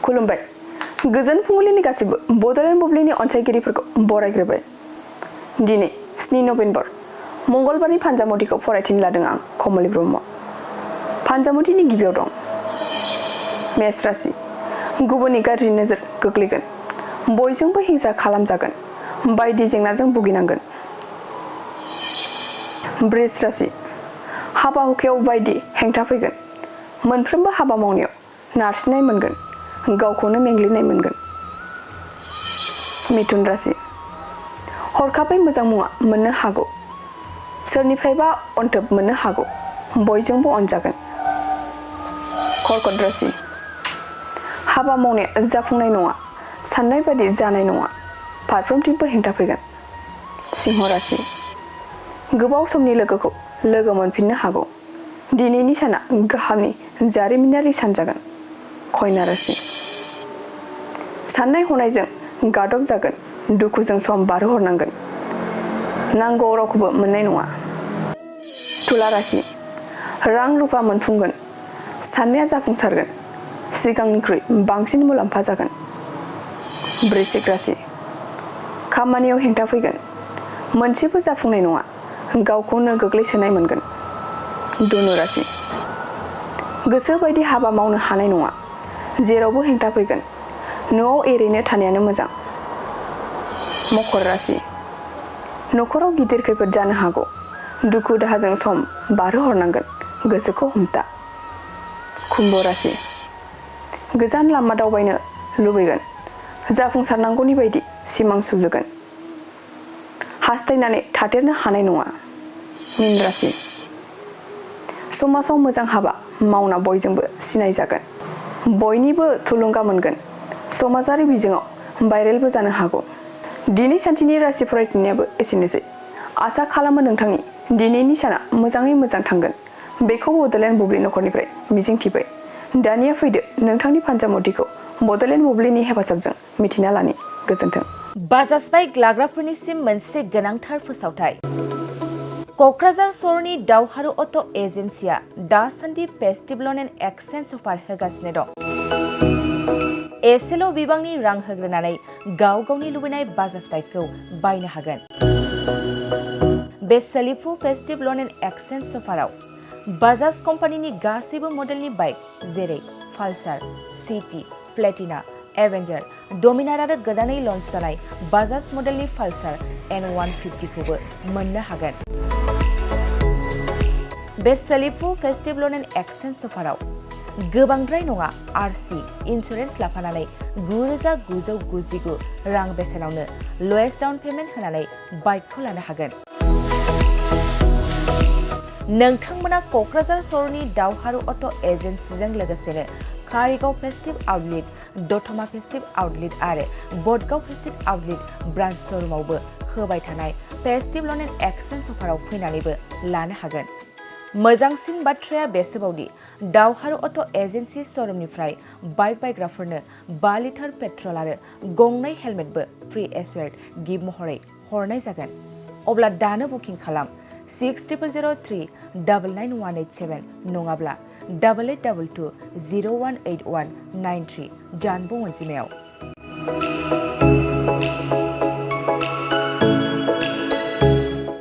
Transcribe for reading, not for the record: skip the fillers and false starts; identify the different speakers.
Speaker 1: खुलुमबाय गोजोन फुंबिलिनि गासिबो बड'लेण्ड बुब्लिनि अनसायगिरिफोरखौ बरायग्रोबाय। दिनै 7 नभेम्बर मंगलबारनि फान्जामुथिखौ फरायथिनो लादों आं कमलि ब्रह्म। फान्जामुथिनि गिबियाव दं मेष राशि। गुबुननि गाज्रि नोजोर गोग्लैगोन, बयजोंबो हिंसा खालामजागोन, बायदि जेंनाजों भुगिनांगोन। वृष राशि। हाबा हुखायाव बायदि हेंथा फैगोन, मोनफ्रोमबो हाबा मावनायाव नारसिननाय मोनगोन, गावखौनो मेंग्लिनाय मोनगोन। मिथुन राशि। हरखाबै मोजां मुवा मोननो हागौ, सोरनिफ्रायबा अनथोब मोननो हागौ, बयजोंबो अनजागोन। कर्कट राशि। हाबा मावनाया जाफुंनाय नङा, साननाय बायदि जानाय नङा, फारफ्रोमथिंबो हेंथा फैगोन। सिंह राशि। गोबाव समनि लोगोखौ लोगो मोनफिननो हागौ, दिनैनि साना गाहामनि जारिमिनारि सान जागोन। कन्या राशि। साननाय हनायजों गादब जागोन, दुखुजों सम बारहोहरनांगोन, नांगौ रावखौबो मोननाय नङा। तुला राशि। रां रुफा मोनफुंगोन, साननाया जाफुंसारगोन, सिगांनिख्रुइ बांसिन मुलाम्फा जागोन। वृश्चिक राशि। खामानियाव हेंथा फैगोन, मोनसेबो जाफुंनाय नङा, गावखौनो गोग्लैसोनाय मोनगोन। धनु राशि। गोसो बायदि हाबा मावनो हानाय नङा, जेरावबो हेंथा फैगोन, न'आव एरैनो थानायानो मोजां। मकर राशि। न'खराव गिदिर खैफोद जानो हागौ, दुखु दाहाजों सम बारहोहरनांगोन, गोसोखौ हमथा। कुम्भ राशि। गोजान लामा दावबायनो लुबैगोन, जाफुंसारनांगौनि बायदि सिमां सुजुगोन, हास्थायनानै थाथेरनो हानाय नङा। मीन राशि। समाजाव मोजां हाबा मावना बयजोंबो सिनायजागोन, बयनिबो थुलुंगा मोनगोन, समाजारि बिजोङाव भाइरेलबो जानो हागौ। दिनै सानसेनि राशि फरायथिनायाबो एसेनोसै। आसा खालामो नोंथांनि दिनैनि साना मोजाङै मोजां थांगोन, बेखौ बड'लेण्ड बुब्लि नखरनिफ्राय मिजिंथिबाय। दानिया फैदो नोंथांनि फान्जामुथिखौ बड'लेण्ड बुब्लिनि हेफाजाबजों मिथिना लानि। गोजोन्थों।
Speaker 2: बाजाज बाइक लाग्राफोरनिसिम मोनसे गोनांथार फोसावथाय। क'क्राझार सहरनि दावहारु अट' एजेन्सिया दासान्दि फेस्टिभ ल'न एन्ड एक्सचेन्ज अफार होगासिनो दं। एसेल' बिबांनि रां होग्रोनानै गाव गावनि लुबैनाय बाजाज बाइकखौ बायनो हागोन। बे सोलिफु फेस्टिभ ल'न एन्ड एक्सचेन्ज अफाराव बाजाज कम्पानिनि गासैबो मडेलनि बाइक जेरै पालसार, सिटि, प्लेटिना, एवेन्जार, डमिनार आरो गोदानै लन्च जानाय बाजाज मडेलनि पालसार N150 खौबो मोननो हागोन। बे सोलिफु फेस्टिभ ल'न एन्ड एक्सचेन्ज अफाराव गोबांद्राय नङा RC इन्सुरेन्स लाफानानै 9,999 रां बेसेनावनो लवेस्ट डाउन पेमेन्ट होनानै बाइकखौ लानो हागोन। नोंथांमोना क'क्राझार सहरनि दावहारु अट' एजेन्सिजों लोगोसेनो कारिगाव फेस्टिभ आउटलेट, दतमा फेस्टिभ आउटलेट आरो बडगाव फेस्टिभ आउटलेट ब्रान्च श'रुमावबो होबाय थानाय फेस्टिभ ल'न एन्ड एक्सचेन्ज अफाराव फैनानैबो लानो हागोन। मोजांसिन बाथ्राया बेसोबावदि दावहारु अट' एजेन्सि श'रुमनिफ्राय बाइक बायग्राफोरनो 5 लिटार पेट्रल आरो गंनै हेलमेटबो फ्रि एसुवेर्ड गिफ्ट महरै हरनाय जागोन। अब्ला दानो बुकिं खालाम 6003 99187 नङाब्ला 8822 018193 जानबुं अनजिमायाव।